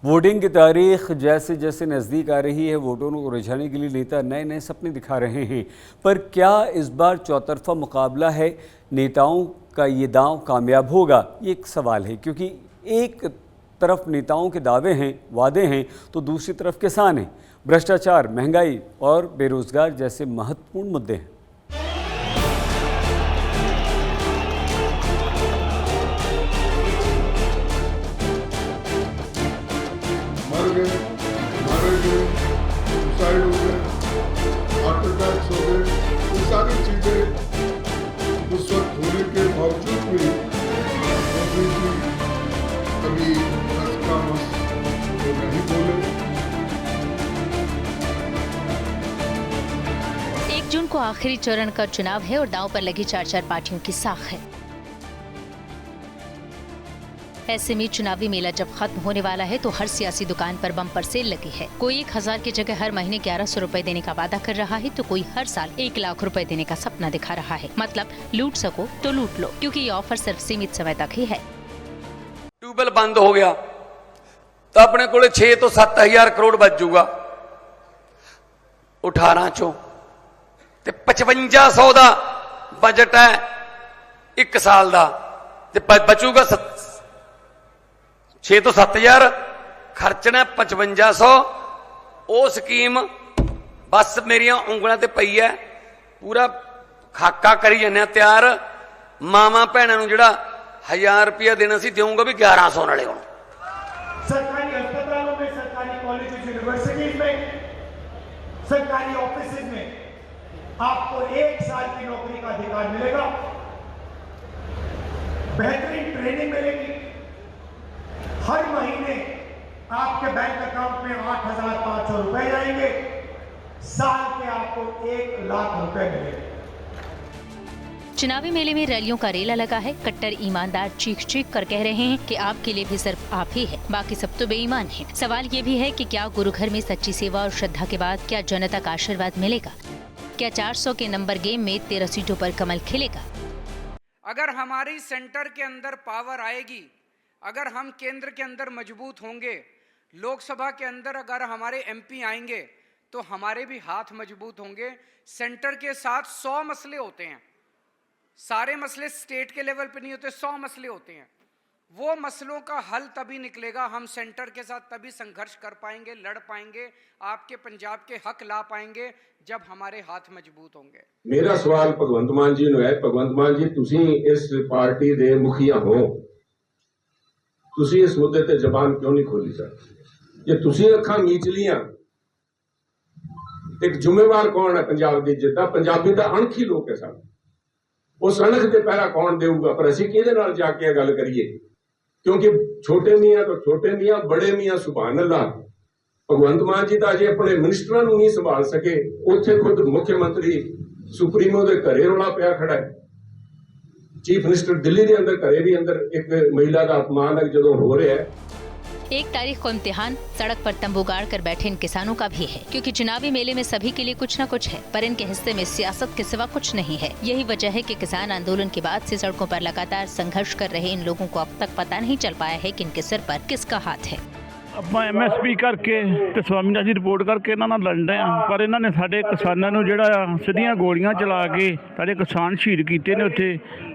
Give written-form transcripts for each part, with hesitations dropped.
Voting की तारीख जैसे जैसे नज़दीक आ रही है, वोटरों को रिझाने के लिए नेता नए नए सपने दिखा रहे हैं। पर क्या इस बार चौतरफा मुकाबला है, नेताओं का ये दांव कामयाब होगा, ये एक सवाल है। क्योंकि एक तरफ नेताओं के दावे हैं, वादे हैं, तो दूसरी तरफ किसान हैं, भ्रष्टाचार, महंगाई और बेरोजगार जैसे महत्वपूर्ण मुद्दे हैं। सुसाइड हो गए, हार्ट अटैक्स हो गए, ये सारी चीज़ें उस वक्त होने के बावजूद भी मोदी जी कभी हंस का मस वो नहीं बोले। 1 जून को आखिरी चरण का चुनाव है और दांव पर लगी 4 पार्टियों की साख है। ऐसे में चुनावी मेला जब खत्म होने वाला है तो हर सियासी दुकान पर बम्पर सेल लगी है। कोई 1000 की जगह हर महीने 1100 रुपए देने का वादा कर रहा है तो कोई हर साल 1 लाख रुपए देने का सपना दिखा रहा है। मतलब लूट सको तो लूट लो, क्योंकि ये ऑफर सिर्फ सीमित समय तक ही है। ट्यूबवेल बंद हो गया तो अपने को 6 तो 7 हजार करोड़ बच जूगा। 18 चो 5500 का बजट है 1 साल का, बचूगा 6 तो 7 हजार, खर्चना 5500। वो स्कीम बस मेरिया उंगलों ते पई है, पूरा खाका करी जाने तैयार। मामा भैनों नूं जिहड़ा 1000 रुपया देना सी देऊंगा भी 1100 नाले हुण। सरकारी अस्पतालों में, सरकारी कॉलेज यूनिवर्सिटीज में, सरकारी ऑफिस में आपको 1 साल की नौकरी का अधिकार मिलेगा, बेहतरीन ट्रेनिंग मिलेगी, हर महीने आपके बैंक अकाउंट में 8500 रुपए जाएंगे, साल के आपको 1 लाख रुपए मिलेंगे। चुनावी मेले में रैलियों का रेला लगा है। कट्टर ईमानदार चीख चीख कर कह रहे हैं कि आपके लिए भी सिर्फ आप ही है, बाकी सब तो बेईमान है। सवाल ये भी है कि क्या गुरु घर में सच्ची सेवा और श्रद्धा के बाद क्या जनता का आशीर्वाद मिलेगा? क्या 400 के नंबर गेम में 13 सीटों पर कमल खिलेगा? अगर हमारी सेंटर के अंदर पावर आएगी, अगर हम केंद्र के अंदर मजबूत होंगे, लोकसभा के अंदर अगर हमारे एमपी आएंगे तो हमारे भी हाथ मजबूत होंगे। सेंटर के साथ 100 मसले होते हैं, सारे मसले स्टेट के लेवल पे नहीं होते, 100 मसले होते हैं। वो मसलों का हल तभी निकलेगा, हम सेंटर के साथ तभी संघर्ष कर पाएंगे, लड़ पाएंगे, आपके पंजाब के हक ला पाएंगे जब हमारे हाथ मजबूत होंगे। मेरा सवाल भगवंत मान जी ਨੂੰ है, भगवंत मान जी तुसी इस पार्टी दे मुखिया हो, तुसी इस मुद्दे ते जबान क्यों नहीं खोली सर? जे तुसी अखां मीच लियां, एक जिम्मेवार कौन है पंजाब दी इज्जत दा? पंजाबी दा अणख ही लोक है सब, उस अणख ते पहरा कौन देऊगा? पर असीं किहदे नाल जाके गल करिए? क्योंकि छोटे मियां तो छोटे मियां, बड़े मियां सुभान अल्लाह। भगवंत मान जी तो अजे अपने मिनिस्टरां नूं नहीं संभाल सके, उत्थे खुद मुख्यमंत्री सुप्रीमो दे घरे रौला पिया खड़ा है। चीफ मिनिस्टर दिल्ली के अंदर घरे भी अंदर एक महिला का अपमान है जो हो रहा है। 1 तारीख को इम्तिहान सड़क पर तंबू गाड़ कर बैठे इन किसानों का भी है, क्योंकि चुनावी मेले में सभी के लिए कुछ न कुछ है, पर इनके हिस्से में सियासत के सिवा कुछ नहीं है। यही वजह है कि किसान आंदोलन के बाद से सड़कों पर लगातार संघर्ष कर रहे इन लोगों को अब तक पता नहीं चल पाया है कि इनके सिर पर किसका हाथ है। ਆਪਾਂ ਐਮਐਸਪੀ ਕਰਕੇ ਤੇ ਸਵਾਮੀਨਾਥਨ ਦੀ ਰਿਪੋਰਟ ਕਰਕੇ ਇਹਨਾਂ ਨਾਲ ਲੜ ਰਹੇ ਆ, ਪਰ ਇਹਨਾਂ ਨੇ ਸਾਡੇ ਕਿਸਾਨਾਂ ਨੂੰ ਜਿਹੜਾ ਆ ਸਿੱਧੀਆਂ ਗੋਲੀਆਂ ਚਲਾ ਕੇ ਸਾਡੇ ਕਿਸਾਨ ਸ਼ਹੀਦ ਕੀਤੇ ਨੇ ਉੱਥੇ।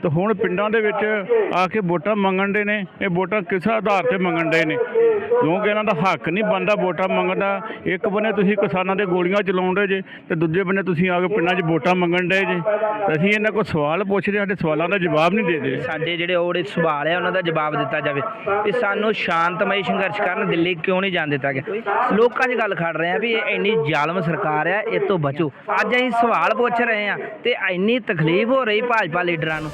ਤੇ ਹੁਣ ਪਿੰਡਾਂ ਦੇ ਵਿੱਚ ਆ ਕੇ ਵੋਟਾਂ ਮੰਗਣ ਦੇ ਨੇ। ਇਹ ਵੋਟਾਂ ਕਿਸ ਆਧਾਰ ਤੇ ਮੰਗਣ ਦੇ ਨੇ? ਕਿਉਂਕਿ ਇਹਨਾਂ ਦਾ ਹੱਕ ਨਹੀਂ ਬਣਦਾ ਵੋਟਾਂ ਮੰਗਣ ਦਾ। ਇੱਕ ਬੰਨੇ ਤੁਸੀਂ ਕਿਸਾਨਾਂ ਦੇ ਗੋਲੀਆਂ ਚਲਾਉਂਦੇ ਜੇ ਤੇ ਦੂਜੇ ਬੰਨੇ ਤੁਸੀਂ ਆ ਕੇ ਪਿੰਡਾਂ 'ਚ ਵੋਟਾਂ ਮੰਗਣ ਦੇ ਜੇ। ਅਸੀਂ ਇਹਨਾਂ ਕੋਲ ਸਵਾਲ ਪੁੱਛ ਰਹੇ, ਸਾਡੇ ਸਵਾਲਾਂ ਦਾ ਜਵਾਬ ਨਹੀਂ ਦੇ ਰਹੇ। ਸਾਡੇ ਜਿਹੜੇ ਉਹਦੇ ਸਵਾਲ ਆ ਉਹਨਾਂ ਦਾ ਜਵਾਬ ਦਿੱਤਾ ਜਾਵੇ ਵੀ ਸਾਨੂੰ ਸ਼ਾਂਤਮਈ ਸੰਘਰਸ਼ ਕਰਨ ਦਿੱਲੀ ਕਿਉਂ ਨਹੀਂ ਜਾਣ ਦਿੱਤਾ ਗਿਆ। ਲੋਕਾਂ 'ਚ ਗੱਲ ਖੜ ਰਹੇ ਆ ਵੀ ਇਹ ਇੰਨੀ ਜ਼ਾਲਮ ਸਰਕਾਰ ਆ, ਇਹ ਤੋਂ ਬਚੋ। ਅੱਜ ਅਸੀਂ ਸਵਾਲ ਪੁੱਛ ਰਹੇ ਆ ਤੇ ਇੰਨੀ तकलीफ हो रही भाजपा लीडरां नूं।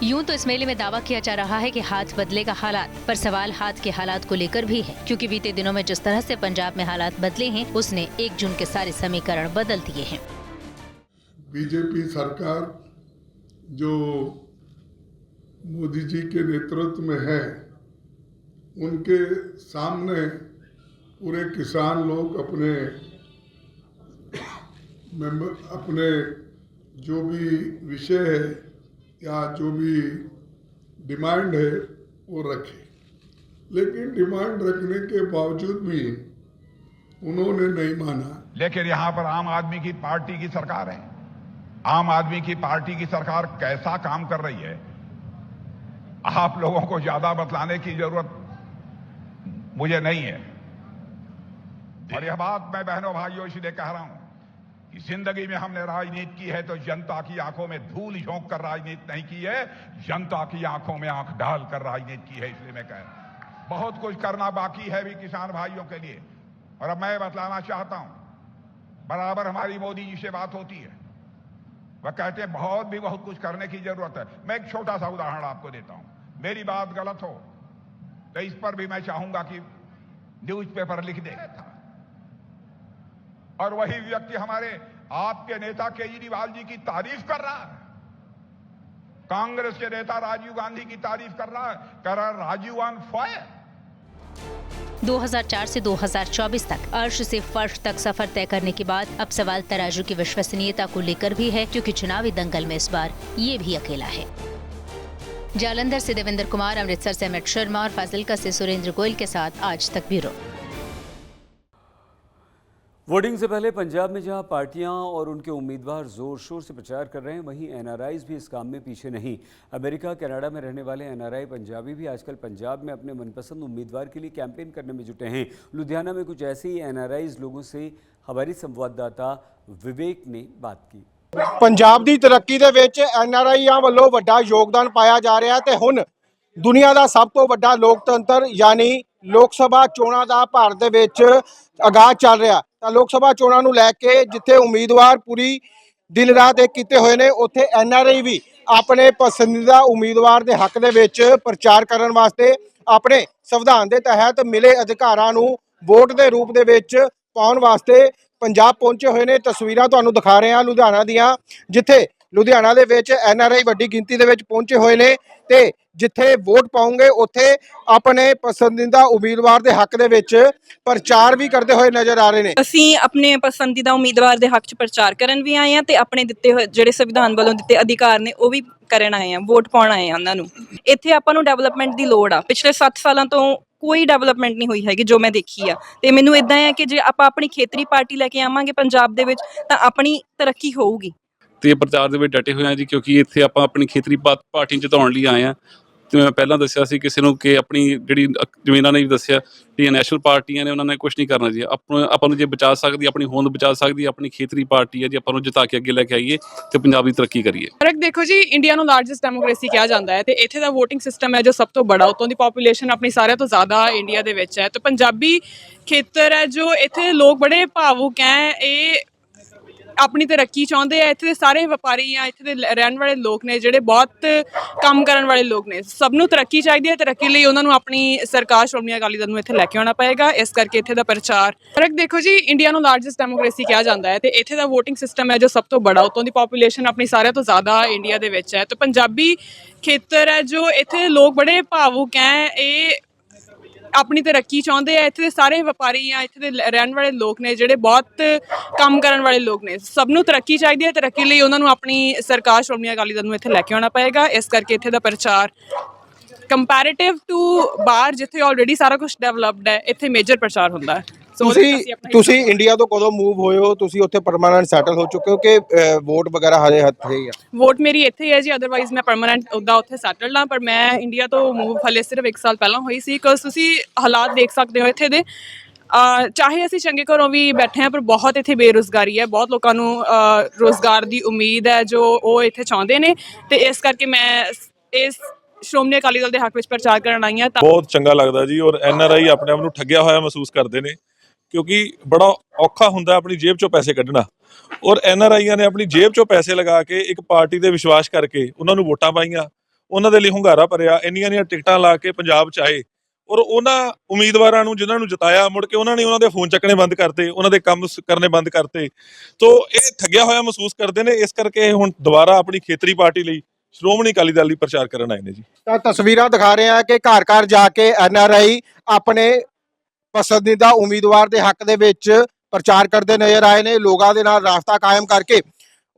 यूं तो इस मेले में दावा किया जा रहा है कि हाथ बदलेगा हालात, पर सवाल हाथ के हालात को लेकर भी है, क्योंकि बीते दिनों में जिस तरह से पंजाब में हालात बदले हैं उसने 1 जून के सारे समीकरण बदल दिए हैं। बीजेपी सरकार जो मोदी जी के नेतृत्व में है, उनके सामने पूरे किसान लोग अपने जो भी विषय है या जो भी डिमांड है वो रखे, लेकिन डिमांड रखने के बावजूद भी उन्होंने नहीं माना। लेकिन यहाँ पर आम आदमी की पार्टी की सरकार है। आम आदमी की पार्टी की सरकार कैसा काम कर रही है, आप लोगों को ज्यादा बतलाने की जरूरत मुझे नहीं है। और यह बात मैं बहनों भाइयों इसलिए कह रहा हूं कि जिंदगी में हमने राजनीति की है तो जनता की आंखों में धूल झोंक कर राजनीति नहीं की है, जनता की आंखों में आंख डाल कर राजनीति की है। इसलिए मैं कह रहा हूं बहुत कुछ करना बाकी है भी किसान भाइयों के लिए। और अब मैं बतलाना चाहता हूं, बराबर हमारी मोदी जी से बात होती है, वह कहते हैं बहुत कुछ करने की जरूरत है। मैं एक छोटा सा उदाहरण आपको देता हूं, मेरी बात गलत हो तो इस पर भी मैं चाहूंगा कि न्यूज़पेपर लिख दे। और वही व्यक्ति हमारे आपके नेता केजरीवाल जी की तारीफ कर रहा है, कांग्रेस के नेता राजीव गांधी की तारीफ कर रहा है, कह रहा है राजीव ऑन फायर। 2004 से 2024 तक अर्श से फर्श तक सफर तय करने के बाद अब सवाल तराजू की विश्वसनीयता को लेकर भी है, क्योंकि चुनावी दंगल में इस बार ये भी अकेला है। जालंधर से देवेंद्र कुमार, अमृतसर से अमित शर्मा और फाजिल्का से सुरेंद्र गोयल के साथ आज तक ब्यूरो। वोटिंग से पहले पंजाब में जहां पार्टियां और उनके उम्मीदवार जोर शोर से प्रचार कर रहे हैं, वहीं एनआरआईज भी इस काम में पीछे नहीं। अमेरिका, कनाडा में रहने वाले एनआरआई पंजाबी भी आजकल पंजाब में अपने मनपसंद उम्मीदवार के लिए कैंपेन करने में जुटे हैं। लुधियाना में कुछ ऐसे ही एनआरआईज लोगों से हमारी संवाददाता विवेक ने बात की। ਪੰਜਾਬ ਦੀ ਤਰੱਕੀ ਦੇ ਵਿੱਚ ਐਨਆਰਆਈਆਂ ਵੱਲੋਂ ਵੱਡਾ ਯੋਗਦਾਨ ਪਾਇਆ ਜਾ ਰਿਹਾ ਤੇ ਹੁਣ ਦੁਨੀਆ ਦਾ ਸਭ ਤੋਂ ਵੱਡਾ ਲੋਕਤੰਤਰ ਯਾਨੀ ਲੋਕ ਸਭਾ ਚੋਣਾਂ ਦਾ ਭਾਰਤ ਦੇ ਵਿੱਚ ਆਗਾਜ਼ ਚੱਲ ਰਿਹਾ। ਤਾਂ ਲੋਕ ਸਭਾ ਚੋਣਾਂ ਨੂੰ ਲੈ ਕੇ ਜਿੱਥੇ ਉਮੀਦਵਾਰ ਪੂਰੀ ਦਿਨ ਰਾਤ ਇੱਕ ਕੀਤੇ ਹੋਏ ਨੇ, ਉੱਥੇ ਐਨਆਰਆਈ ਵੀ ਆਪਣੇ ਪਸੰਦੀਦਾ ਉਮੀਦਵਾਰ ਦੇ ਹੱਕ ਦੇ ਵਿੱਚ ਪ੍ਰਚਾਰ ਕਰਨ ਵਾਸਤੇ ਆਪਣੇ ਸੰਵਿਧਾਨ ਦੇ ਤਹਿਤ ਮਿਲੇ ਅਧਿਕਾਰਾਂ ਨੂੰ ਵੋਟ ਦੇ ਰੂਪ ਦੇ ਵਿੱਚ ਪਾਉਣ ਵਾਸਤੇ ਪੰਜਾਬ ਪਹੁੰਚੇ ਹੋਏ ਨੇ। ਤਸਵੀਰਾਂ ਤੁਹਾਨੂੰ ਦਿਖਾ ਰਹੇ ਹਾਂ ਲੁਧਿਆਣਾ ਦੀਆਂ, ਜਿੱਥੇ ਲੁਧਿਆਣਾ ਦੇ ਵਿੱਚ ਐਨਆਰਆਈ ਵੱਡੀ ਗਿਣਤੀ ਦੇ ਵਿੱਚ ਪਹੁੰਚੇ ਹੋਏ ਨੇ ਤੇ ਜਿੱਥੇ ਵੋਟ ਪਾਉਂਗੇ ਉੱਥੇ ਆਪਣੇ ਪਸੰਦੀਦਾ ਉਮੀਦਵਾਰ ਦੇ ਹੱਕ ਦੇ ਵਿੱਚ ਪ੍ਰਚਾਰ ਵੀ ਕਰਦੇ ਹੋਏ ਨਜ਼ਰ ਆ ਰਹੇ ਨੇ। ਅਸੀਂ ਆਪਣੇ ਪਸੰਦੀਦਾ ਉਮੀਦਵਾਰ ਦੇ ਹੱਕ 'ਚ ਪ੍ਰਚਾਰ ਕਰਨ ਵੀ ਆਏ ਹਾਂ ਤੇ ਆਪਣੇ ਦਿੱਤੇ ਹੋਏ ਜਿਹੜੇ ਸੰਵਿਧਾਨ ਵੱਲੋਂ ਦਿੱਤੇ ਅਧਿਕਾਰ ਨੇ ਉਹ ਵੀ ਕਰਨ ਆਏ ਹਾਂ, ਵੋਟ ਪਾਉਣ ਆਏ ਹਾਂ ਉਹਨਾਂ ਨੂੰ। ਇੱਥੇ ਆਪਾਂ ਨੂੰ ਡਿਵੈਲਪਮੈਂਟ ਦੀ ਲੋੜ ਆ। ਪਿਛਲੇ 7 ਸਾਲਾਂ ਤੋਂ ਕੋਈ ਡਿਵੈਲਪਮੈਂਟ ਨਹੀਂ ਹੋਈ ਹੈਗੀ ਜੋ ਮੈਂ ਦੇਖੀ ਆ, ਤੇ ਮੈਨੂੰ ਇਦਾਂ ਹੈ ਕਿ ਜੇ ਆਪਾਂ ਆਪਣੀ ਖੇਤਰੀ ਪਾਰਟੀ ਲੈ ਕੇ ਆਵਾਂਗੇ ਪੰਜਾਬ ਦੇ ਵਿੱਚ ਤਾਂ ਆਪਣੀ ਤਰੱਕੀ ਹੋਊਗੀ। ਤੇ ਪ੍ਰਚਾਰ ਦੇ ਵਿੱਚ ਡਟੇ ਹੋਏ ਆ ਜੀ, ਕਿਉਂਕਿ ਇੱਥੇ ਆਪਾਂ ਆਪਣੀ ਖੇਤਰੀ ਪਾਰਟੀ ਜਿਤਾਉਣ ਲਈ ਆਏ ਆ। ਤੇ ਮੈਂ ਪਹਿਲਾਂ ਦੱਸਿਆ ਸੀ ਕਿਸੇ ਨੂੰ ਕਿ ਆਪਣੀ ਜਿਹੜੀ ਜਿਵੇਂ ਇਹਨਾਂ ਨੇ ਵੀ ਦੱਸਿਆ ਵੀ ਨੈਸ਼ਨਲ ਪਾਰਟੀਆਂ ਨੇ ਉਹਨਾਂ ਨੇ ਕੁਝ ਨਹੀਂ ਕਰਨਾ ਜੀ। ਆਪਾਂ ਨੂੰ ਜੇ ਬਚਾ ਸਕਦੀ, ਆਪਣੀ ਹੋਂਦ ਬਚਾ ਸਕਦੀ ਆਪਣੀ ਖੇਤਰੀ ਪਾਰਟੀ ਹੈ ਜੀ, ਆਪਾਂ ਨੂੰ ਜਿਤਾ ਕੇ ਅੱਗੇ ਲੈ ਕੇ ਆਈਏ ਤੇ ਪੰਜਾਬ ਦੀ ਤਰੱਕੀ ਕਰੀਏ। ਫਰਕ ਦੇਖੋ ਜੀ, ਇੰਡੀਆ ਨੂੰ ਲਾਰਜੈਸਟ ਡੈਮੋਕ੍ਰੇਸੀ ਕਿਹਾ ਜਾਂਦਾ ਹੈ ਤੇ ਇੱਥੇ ਦਾ ਵੋਟਿੰਗ ਸਿਸਟਮ ਹੈ ਜੋ ਸਭ ਤੋਂ ਬੜਾ, ਉਤੋਂ ਦੀ ਪੋਪੂਲੇਸ਼ਨ ਆਪਣੀ ਸਾਰਿਆਂ ਤੋਂ ਜ਼ਿਆਦਾ ਇੰਡੀਆ ਦੇ ਵਿੱਚ ਹੈ। ਤੇ ਪੰਜਾਬੀ ਖੇਤਰ ਹੈ ਜੋ ਇੱਥੇ ਲੋਕ ਬੜੇ ਭਾਵੁਕ ਹੈ, ਇਹ ਆਪਣੀ ਤਰੱਕੀ ਚਾਹੁੰਦੇ ਆ। ਇੱਥੇ ਦੇ ਸਾਰੇ ਵਪਾਰੀ ਆ, ਇੱਥੇ ਦੇ ਰਹਿਣ ਵਾਲੇ ਲੋਕ ਨੇ ਜਿਹੜੇ ਬਹੁਤ ਕੰਮ ਕਰਨ ਵਾਲੇ ਲੋਕ ਨੇ। ਸਭ ਨੂੰ ਤਰੱਕੀ ਚਾਹੀਦੀ ਹੈ, ਤਰੱਕੀ ਲਈ ਉਹਨਾਂ ਨੂੰ ਆਪਣੀ ਸਰਕਾਰ ਸ਼੍ਰੋਮਣੀ ਅਕਾਲੀ ਦਲ ਨੂੰ ਇੱਥੇ ਲੈ ਕੇ ਆਉਣਾ ਪਏਗਾ। ਇਸ ਕਰਕੇ ਇੱਥੇ ਦਾ ਪ੍ਰਚਾਰ ਫਰਕ ਦੇਖੋ ਜੀ, ਇੰਡੀਆ ਨੂੰ ਲਾਰਜੈਸਟ ਡੈਮੋਕ੍ਰੇਸੀ ਕਿਹਾ ਜਾਂਦਾ ਹੈ ਤੇ ਇੱਥੇ ਦਾ ਵੋਟਿੰਗ ਸਿਸਟਮ ਹੈ ਜੋ ਸਭ ਤੋਂ ਬੜਾ, ਉਤੋਂ ਦੀ ਪੋਪੂਲੇਸ਼ਨ ਆਪਣੀ ਸਾਰਿਆਂ ਤੋਂ ਜ਼ਿਆਦਾ ਇੰਡੀਆ ਦੇ ਵਿੱਚ ਹੈ। ਤੇ ਪੰਜਾਬੀ ਖੇਤਰ ਹੈ ਜੋ ਇੱਥੇ ਦੇ ਲੋਕ ਬੜੇ ਭਾਵੁਕ ਹੈ, ਇਹ ਆਪਣੀ ਤਰੱਕੀ ਚਾਹੁੰਦੇ ਆ। ਇੱਥੇ ਦੇ ਸਾਰੇ ਵਪਾਰੀ ਆ, ਇੱਥੇ ਦੇ ਰਹਿਣ ਵਾਲੇ ਲੋਕ ਨੇ ਜਿਹੜੇ ਬਹੁਤ ਕੰਮ ਕਰਨ ਵਾਲੇ ਲੋਕ ਨੇ। ਸਭ ਨੂੰ ਤਰੱਕੀ ਚਾਹੀਦੀ ਹੈ, ਤਰੱਕੀ ਲਈ ਉਹਨਾਂ ਨੂੰ ਆਪਣੀ ਸਰਕਾਰ ਸ਼੍ਰੋਮਣੀ ਅਕਾਲੀ ਦਲ ਨੂੰ ਇੱਥੇ ਲੈ ਕੇ ਆਉਣਾ ਪਏਗਾ। ਇਸ ਕਰਕੇ ਇੱਥੇ ਦਾ ਪ੍ਰਚਾਰ ਕੰਪੈਰੀਟਿਵ ਟੂ ਬਾਹਰ ਜਿੱਥੇ ਆਲਰੇਡੀ ਸਾਰਾ ਕੁਝ ਡਿਵੈਲਪਡ ਹੈ, ਇੱਥੇ ਮੇਜਰ ਪ੍ਰਚਾਰ ਹੁੰਦਾ ਹੈ। ਤੁਸੀਂ ਇੰਡੀਆ ਤੋਂ ਕਦੋਂ ਮੂਵ ਹੋਏ ਹੋ? ਤੁਸੀਂ ਉੱਥੇ ਪਰਮਾਨੈਂਟ ਸੈਟਲ ਹੋ ਚੁੱਕੇ ਹੋ ਕਿ ਵੋਟ ਵਗੈਰਾ ਹਜੇ ਹੱਥੇ ਹੀ ਆ? ਵੋਟ ਮੇਰੀ ਇੱਥੇ ਹੀ ਹੈ ਜੀ, ਅਦਰਵਾਈਜ਼ ਮੈਂ ਪਰਮਾਨੈਂਟ ਉੱਦਾਂ ਉੱਥੇ ਸੈਟਲਡ ਹਾਂ। ਪਰ ਮੈਂ ਇੰਡੀਆ ਤੋਂ ਮੂਵ ਹਲੇ ਸਿਰਫ 1 ਸਾਲ ਪਹਿਲਾਂ ਹੋਈ ਸੀ। ਬਿਕੋਜ਼ ਤੁਸੀਂ ਹਾਲਾਤ ਦੇਖ ਸਕਦੇ ਹੋ ਇੱਥੇ ਦੇ, ਚਾਹੇ ਅਸੀਂ ਚੰਗੇ ਘਰੋਂ ਵੀ ਬੈਠੇ ਹਾਂ ਪਰ ਬਹੁਤ ਇੱਥੇ ਬੇਰੁਜ਼ਗਾਰੀ ਹੈ। ਬਹੁਤ ਲੋਕਾਂ ਨੂੰ ਰੁਜ਼ਗਾਰ ਦੀ ਉਮੀਦ ਹੈ ਜੋ ਉਹ ਇੱਥੇ ਚਾਹੁੰਦੇ ਨੇ, ਤੇ ਇਸ ਕਰਕੇ ਮੈਂ ਇਸ ਸ਼੍ਰੋਮਣੀ ਅਕਾਲੀ ਦਲ ਦੇ ਹੱਕ ਵਿੱਚ ਪ੍ਰਚਾਰ ਕਰਨ ਆਈ ਹਾਂ। ਬਹੁਤ ਚੰਗਾ ਲੱਗਦਾ ਜੀ। ਔਰ ਐਨਆਰਆਈ ਆਪਣੇ ਆਪ ਨੂੰ ਠੱਗਿਆ ਹੋਇਆ ਮਹਿਸੂਸ ਕਰਦੇ ਨੇ, ਕਿਉਂਕਿ ਬੜਾ ਔਖਾ ਹੁੰਦਾ ਆਪਣੀ ਜੇਬ ਚੋਂ ਪੈਸੇ ਕੱਢਣਾ। ਔਰ ਐਨਆਰਆਈਆਂ ਨੇ ਆਪਣੀ ਜੇਬ ਚੋਂ ਪੈਸੇ ਲਗਾ ਕੇ ਇੱਕ ਪਾਰਟੀ ਦੇ ਵਿਸ਼ਵਾਸ ਕਰਕੇ ਉਹਨਾਂ ਨੂੰ ਵੋਟਾਂ ਪਾਈਆਂ, ਉਹਨਾਂ ਦੇ ਲਈ ਹੁੰਗਾਰਾ ਭਰਿਆ, ਇੰਨੀਆਂ ਟਿਕਟਾਂ ਲਾ ਕੇ ਪੰਜਾਬ 'ਚ ਆਏ। ਔਰ ਉਹਨਾਂ ਉਮੀਦਵਾਰਾਂ ਨੂੰ ਜਿਨ੍ਹਾਂ ਨੂੰ ਜਿਤਾਇਆ, ਮੁੜ ਕੇ ਉਹਨਾਂ ਨੇ ਉਹਨਾਂ ਦੇ ਫੋਨ ਚੱਕਣੇ ਬੰਦ ਕਰਤੇ, ਉਹਨਾਂ ਦੇ ਕੰਮ ਕਰਨੇ ਬੰਦ ਕਰਤੇ। ਤੋ ਇਹ ਠੱਗਿਆ ਹੋਇਆ ਮਹਿਸੂਸ ਕਰਦੇ ਨੇ। ਇਸ ਕਰਕੇ ਹੁਣ ਦੁਬਾਰਾ ਆਪਣੀ ਖੇਤਰੀ ਪਾਰਟੀ ਲਈ ਸ਼੍ਰੋਮਣੀ ਅਕਾਲੀ ਦਲ ਲਈ ਪ੍ਰਚਾਰ ਕਰਨ ਆਏ ਨੇ ਜੀ। ਤਾਂ ਤਸਵੀਰਾਂ ਦਿਖਾ ਰਹੇ ਆ ਕਿ ਘਰ ਘਰ ਜਾ ਕੇ ਐਨਆਰਆਈ ਆਪਣੇ ਪਸੰਦੀਦਾ ਉਮੀਦਵਾਰ ਦੇ ਹੱਕ ਦੇ ਵਿੱਚ ਪ੍ਰਚਾਰ ਕਰਦੇ ਨਜ਼ਰ ਆਏ ਨੇ। ਲੋਕਾਂ ਦੇ ਨਾਲ ਰਾਬਤਾ ਕਾਇਮ ਕਰਕੇ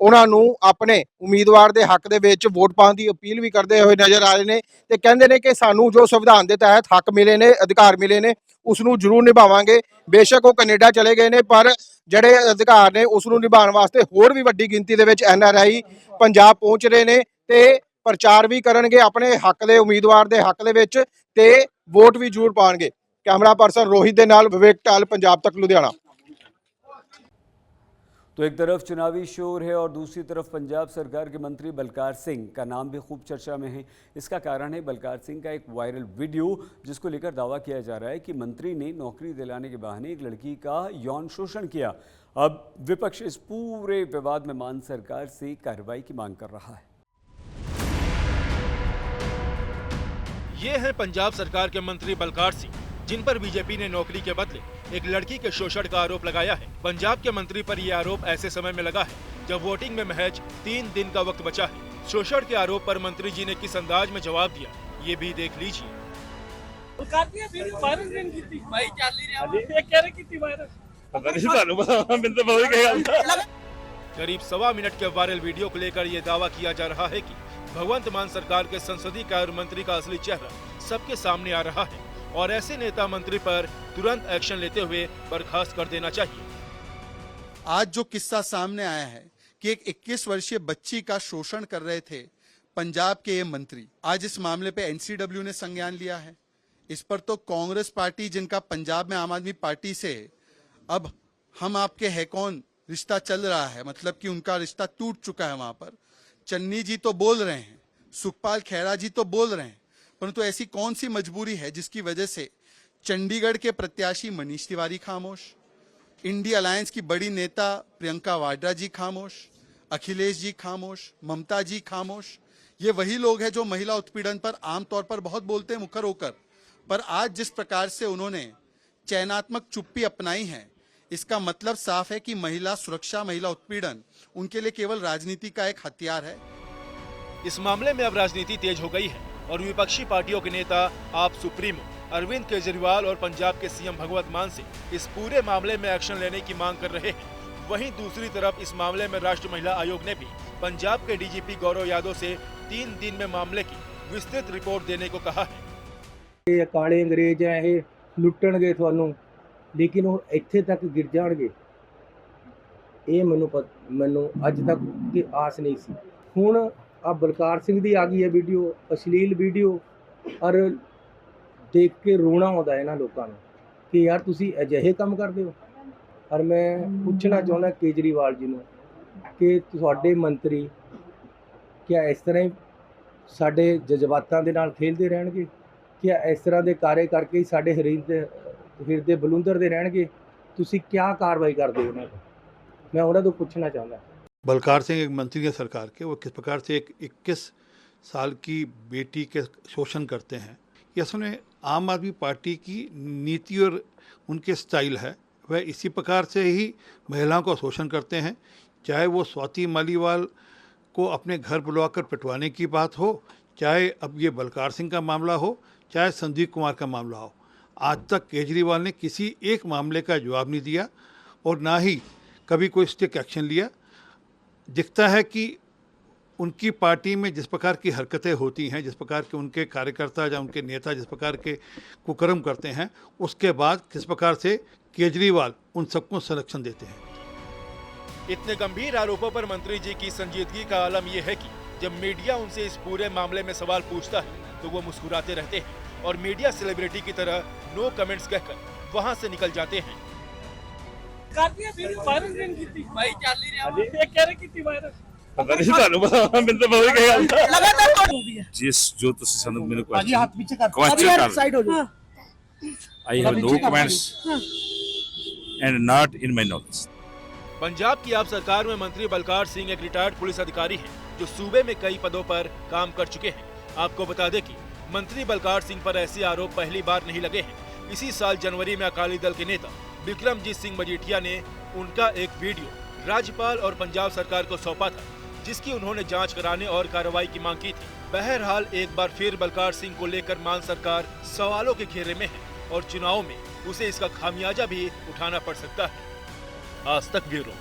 ਉਹਨਾਂ ਨੂੰ ਆਪਣੇ ਉਮੀਦਵਾਰ ਦੇ ਹੱਕ ਦੇ ਵਿੱਚ ਵੋਟ ਪਾਉਣ ਦੀ ਅਪੀਲ ਵੀ ਕਰਦੇ ਹੋਏ ਨਜ਼ਰ ਆ ਰਹੇ ਨੇ ਤੇ ਕਹਿੰਦੇ ਨੇ ਕਿ ਸਾਨੂੰ ਜੋ ਸੰਵਿਧਾਨ ਦੇ ਤਹਿਤ ਹੱਕ ਮਿਲੇ ਨੇ, ਅਧਿਕਾਰ ਮਿਲੇ ਨੇ, ਉਸ ਨੂੰ ਜ਼ਰੂਰ ਨਿਭਾਵਾਂਗੇ। ਬੇਸ਼ੱਕ ਉਹ ਕੈਨੇਡਾ ਚਲੇ ਗਏ ਨੇ, ਪਰ ਜਿਹੜੇ ਅਧਿਕਾਰ ਨੇ ਉਸ ਨੂੰ ਨਿਭਾਉਣ ਵਾਸਤੇ ਹੋਰ ਵੀ ਵੱਡੀ ਗਿਣਤੀ ਦੇ ਵਿੱਚ NRI ਪੰਜਾਬ ਪਹੁੰਚ ਰਹੇ ਨੇ ਤੇ ਪ੍ਰਚਾਰ ਵੀ ਕਰਨਗੇ ਆਪਣੇ ਹੱਕ ਦੇ ਉਮੀਦਵਾਰ ਦੇ ਹੱਕ ਦੇ ਵਿੱਚ ਤੇ ਵੋਟ ਵੀ ਜ਼ਰੂਰ ਪਾਉਣਗੇ। कैमरा पर्सन रोहित दे नाल विवेक टाल, पंजाब तक लुधियाना। तो एक तरफ चुनावी शोर है और दूसरी तरफ पंजाब सरकार के मंत्री बलकार सिंह का नाम भी खूब चर्चा में है। इसका कारण है बलकार सिंह का एक वायरल वीडियो जिसको लेकर दावा किया जा रहा है कि मंत्री ने नौकरी दिलाने के बहाने एक लड़की का यौन शोषण किया। अब विपक्ष इस पूरे विवाद में मान सरकार से कार्रवाई की मांग कर रहा है। ये है पंजाब सरकार के मंत्री बलकार सिंह, जिन पर बीजेपी ने नौकरी के बदले एक लड़की के शोषण का आरोप लगाया है। पंजाब के मंत्री पर यह आरोप ऐसे समय में लगा है जब वोटिंग में महज 3 दिन का वक्त बचा है। शोषण के आरोप पर मंत्री जी ने किस अंदाज में जवाब दिया, ये भी देख लीजिए। करीब 1.25 मिनट के वायरल वीडियो को लेकर ये दावा किया जा रहा है कि भगवंत मान सरकार के संसदीय कार्य मंत्री का असली चेहरा सबके सामने आ रहा है और ऐसे नेता मंत्री पर तुरंत एक्शन लेते हुए बर्खास्त कर देना चाहिए। आज जो किस्सा सामने आया है कि एक 21 वर्षीय बच्ची का शोषण कर रहे थे पंजाब के ये मंत्री, आज इस मामले पे NCW ने संज्ञान लिया है। इस पर तो कांग्रेस पार्टी, जिनका पंजाब में आम आदमी पार्टी से अब हम आपके है कौन रिश्ता चल रहा है, मतलब कि उनका रिश्ता टूट चुका है। वहां पर चन्नी जी तो बोल रहे हैं, सुखपाल खैरा जी तो बोल रहे हैं, परंतु ऐसी कौन सी मजबूरी है जिसकी वजह से चंडीगढ़ के प्रत्याशी मनीष तिवारी खामोश, इंडिया अलायंस की बड़ी नेता प्रियंका वाड्रा जी खामोश, अखिलेश जी खामोश, ममता जी खामोश। ये वही लोग हैं जो महिला उत्पीड़न पर आमतौर पर बहुत बोलते हैं मुखर होकर, पर आज जिस प्रकार से उन्होंने चयनात्मक चुप्पी अपनाई है, इसका मतलब साफ है कि महिला सुरक्षा, महिला उत्पीड़न उनके लिए केवल राजनीति का एक हथियार है। इस मामले में अब राजनीति तेज हो गई है और विपक्षी पार्टियों के नेता आप सुप्रीमो अरविंद केजरीवाल और पंजाब के CM भगवंत मान से इस पूरे मामले में एक्शन लेने की मांग कर रहे हैं। वहीं दूसरी तरफ इस मामले में राष्ट्रीय महिला आयोग ने भी पंजाब के DGP गौरव यादव से 3 दिन में मामले की विस्तृत रिपोर्ट देने को कहा है। ये काले अंग्रेज हैं, ये लुट्टणगे तुहानू, लेकिन वो इत्थे तक गिर जाणगे, ये मैनू अज तक की आस नहीं सी। हुण आ बलकार सिंह दी आ गई है वीडियो, अश्लील वीडियो, और देख के रोना आउंदा इन्हां लोकां नूं कि यार तुसीं अजिहे काम करदे हो। और मैं पुछना चाहुंदा केजरीवाल जी नूं कि तुहाडे मंत्री क्या इस तरह ही साडे जज्बातां दे नाल खेलदे रहणगे, क्या इस तरह दे कार्य करके ही साडे हिरदे बलुंदर दे रहणगे? तुसीं क्या कार्रवाई करदे हो उन्हां ते? मैं उन्हां तों पुछना चाहुंदा। बलकार सिंह एक मंत्री है सरकार के, वो किस प्रकार से एक 21 साल की बेटी के शोषण करते हैं, ये असल में आम आदमी पार्टी की नीति और उनके स्टाइल है। वह इसी प्रकार से ही महिलाओं का शोषण करते हैं, चाहे वो स्वाति मालीवाल को अपने घर बुलवाकर पिटवाने की बात हो, चाहे अब ये बलकार सिंह का मामला हो, चाहे संदीप कुमार का मामला हो। आज तक केजरीवाल ने किसी एक मामले का जवाब नहीं दिया और ना ही कभी कोई स्ट्रिक्ट एक्शन लिया। दिखता है कि उनकी पार्टी में जिस प्रकार की हरकतें होती हैं, जिस प्रकार के उनके कार्यकर्ता या उनके नेता जिस प्रकार के कुकर्म करते हैं, उसके बाद किस प्रकार से केजरीवाल उन सबको संरक्षण देते हैं। इतने गंभीर आरोपों पर मंत्री जी की संजीदगी का आलम यह है कि जब मीडिया उनसे इस पूरे मामले में सवाल पूछता है तो वो मुस्कुराते रहते हैं और मीडिया सेलिब्रिटी की तरह नो कमेंट्स कहकर वहां से निकल जाते हैं। जिस जो ਤੁਸੀਂ ਸਾਨੂੰ ਮੈਨੂੰ question ਕਰ I have no comments and not in my knowledge। Punjab की आप सरकार में मंत्री बलकार सिंह एक रिटायर्ड पुलिस अधिकारी हैं जो सूबे में कई पदों पर काम कर चुके हैं। आपको बता दें कि मंत्री बलकार सिंह पर ऐसे आरोप पहली बार नहीं लगे हैं। इसी साल जनवरी में अकाली दल के नेता विक्रमजीत सिंह मजीठिया ने उनका एक वीडियो राज्यपाल और पंजाब सरकार को सौंपा था, जिसकी उन्होंने जांच कराने और कार्रवाई की मांग की थी। बहरहाल एक बार फिर बलकार सिंह को लेकर मान सरकार सवालों के घेरे में है और चुनाव में उसे इसका खामियाजा भी उठाना पड़ सकता है। आज तक ब्यूरो।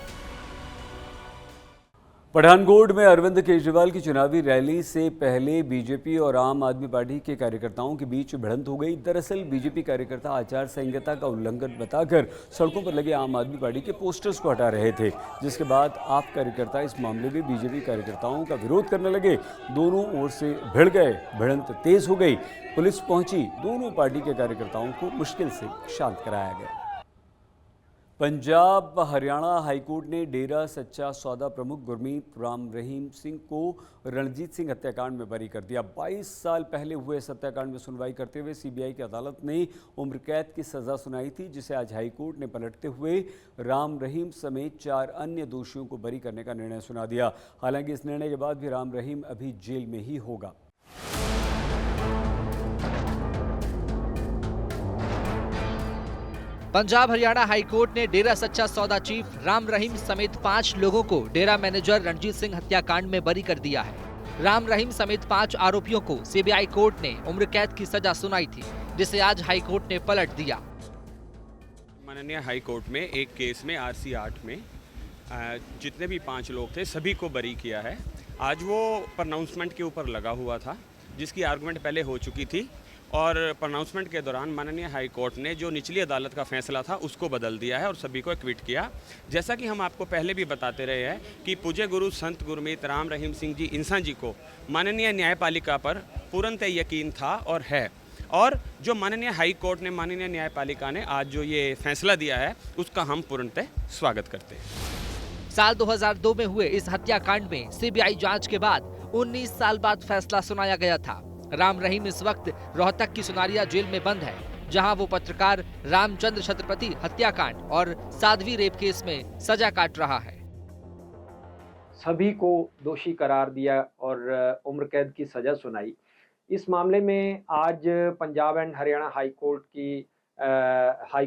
पठानकोट में अरविंद केजरीवाल की चुनावी रैली से पहले बीजेपी और आम आदमी पार्टी के कार्यकर्ताओं के बीच भिड़ंत हो गई। दरअसल बीजेपी कार्यकर्ता आचार संहिता का उल्लंघन बताकर सड़कों पर लगे आम आदमी पार्टी के पोस्टर्स को हटा रहे थे, जिसके बाद आप कार्यकर्ता इस मामले में बीजेपी कार्यकर्ताओं का विरोध करने लगे। दोनों ओर से भिड़ गए, भिड़ंत तेज हो गई, पुलिस पहुंची, दोनों पार्टी के कार्यकर्ताओं को मुश्किल से शांत कराया गया। पंजाब हरियाणा हाईकोर्ट ने डेरा सच्चा सौदा प्रमुख गुरमीत राम रहीम सिंह को रणजीत सिंह हत्याकांड में बरी कर दिया। 22 साल पहले हुए इस हत्याकांड में सुनवाई करते हुए सीबीआई की अदालत ने उम्र कैद की सजा सुनाई थी, जिसे आज हाईकोर्ट ने पलटते हुए राम रहीम समेत 4 अन्य दोषियों को बरी करने का निर्णय सुना दिया। हालांकि इस निर्णय के बाद भी राम रहीम अभी जेल में ही होगा। पंजाब हरियाणा हाईकोर्ट ने डेरा सच्चा सौदा चीफ राम रहीम समेत 5 लोगों को डेरा मैनेजर रणजीत सिंह हत्याकांड में बरी कर दिया है। राम रहीम समेत 5 आरोपियों को सीबीआई कोर्ट ने उम्र कैद की सजा सुनाई थी, जिसे आज हाईकोर्ट ने पलट दिया। माननीय हाईकोर्ट में एक केस में RC 8 में जितने भी 5 लोग थे सभी को बरी किया है। आज वो प्रोनाउंसमेंट के ऊपर लगा हुआ था, जिसकी आर्गुमेंट पहले हो चुकी थी और प्रोनाउंसमेंट के दौरान माननीय हाई कोर्ट ने जो निचली अदालत का फैसला था उसको बदल दिया है और सभी को एक्विट किया। जैसा कि हम आपको पहले भी बताते रहे हैं कि पूज्य गुरु संत गुरमीत राम रहीम सिंह जी इंसान जी को माननीय न्यायपालिका पर पूर्णतः यकीन था और है, और जो माननीय हाई कोर्ट ने, माननीय न्यायपालिका ने आज जो ये फैसला दिया है उसका हम पूर्णतः स्वागत करते हैं। साल 2002 में हुए इस हत्याकांड में सीबीआई जांच के बाद 19 साल बाद फैसला सुनाया गया था। राम रहीम इस वक्त रोहतक की सुनारिया जेल में बंद है, जहां वो पत्रकार रामचंद्र छत्रपति हत्याकांड और साध्वी रेप केस में सजा काट रहा है। सभी को दोषी करार दिया और उम्र कैद की सजा सुनाई। इस मामले में आज Punjab and Haryana high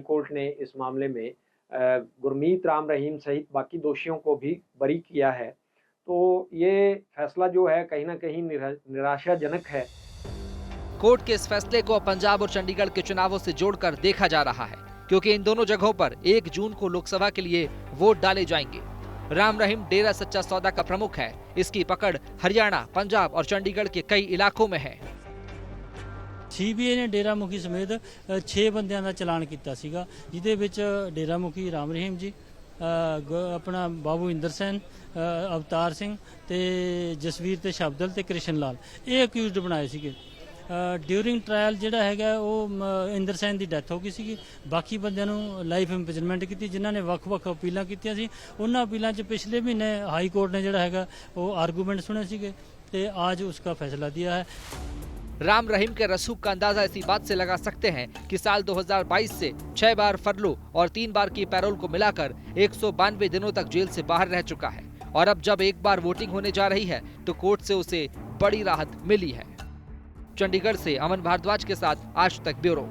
court ने इस मामले में गुरमीत राम रहीम सहित बाकी दोषियों को भी बरी किया है। तो ये फैसला जो है कहीं ना कहीं निराशाजनक है। कोर्ट के इस फैसले को पंजाब और चंडीगढ़ के चुनावों से जोड़कर देखा जा रहा है, क्योंकि इन दोनों जगहों पर 1 जून को लोकसभा के लिए वोट डाले जाएंगे। राम रहीम डेरा सच्चा सौदा का प्रमुख है। इसकी पकड़ हरियाणा, पंजाब और चंडीगढ़ के कई इलाकों में है। सीबीआई ने डेरा मुखी समेत 6 ਬੰਦਿਆਂ ਦਾ ਚਲਾਨ ਕੀਤਾ ਸੀਗਾ, ਜਿਹਦੇ ਵਿੱਚ डेरा मुखी राम रहीम जी, अपना बाबू इंदर सैन, अवतार सिंह ते जसवीर ते शब्दल ते कृष्ण लाल, ये अक्यूज़ड बनाए ਸੀਗੇ। ड्यूरिंग ट्रायल ਜਿਹੜਾ ਹੈਗਾ ਉਹ ਇੰਦਰ ਸੈਨ ਦੀ ਡੈਥ ਹੋ ਗਈ ਸੀਗੀ। ਬਾਕੀ ਬੰਦਿਆਂ ਨੂੰ ਲਾਈਫ ਇੰਪ੍ਰਿਜ਼ਨਮੈਂਟ ਕੀਤੀ, ਜਿਨ੍ਹਾਂ ਨੇ ਵੱਖ-ਵੱਖ ਅਪੀਲਾਂ ਕੀਤੀਆਂ ਸੀ। ਉਹਨਾਂ ਅਪੀਲਾਂ 'ਚ ਪਿਛਲੇ ਮਹੀਨੇ ਹਾਈ ਕੋਰਟ ਨੇ ਜਿਹੜਾ ਹੈਗਾ ਉਹ ਆਰਗੂਮੈਂਟ ਸੁਣੇ ਸੀਗੇ ਤੇ आज उसका फैसला दिया है। राम रहीम के रसूख का अंदाजा इसी बात से लगा सकते हैं कि साल 2022 से 6 बार फरलो और 3 बार की पैरोल को मिलाकर 192 दिनों तक जेल से बाहर रह चुका है, और अब जब एक बार वोटिंग होने जा रही है तो कोर्ट से उसे बड़ी राहत मिली है। चंडीगढ़ से अमन भारद्वाज के साथ आज तक ब्यूरो।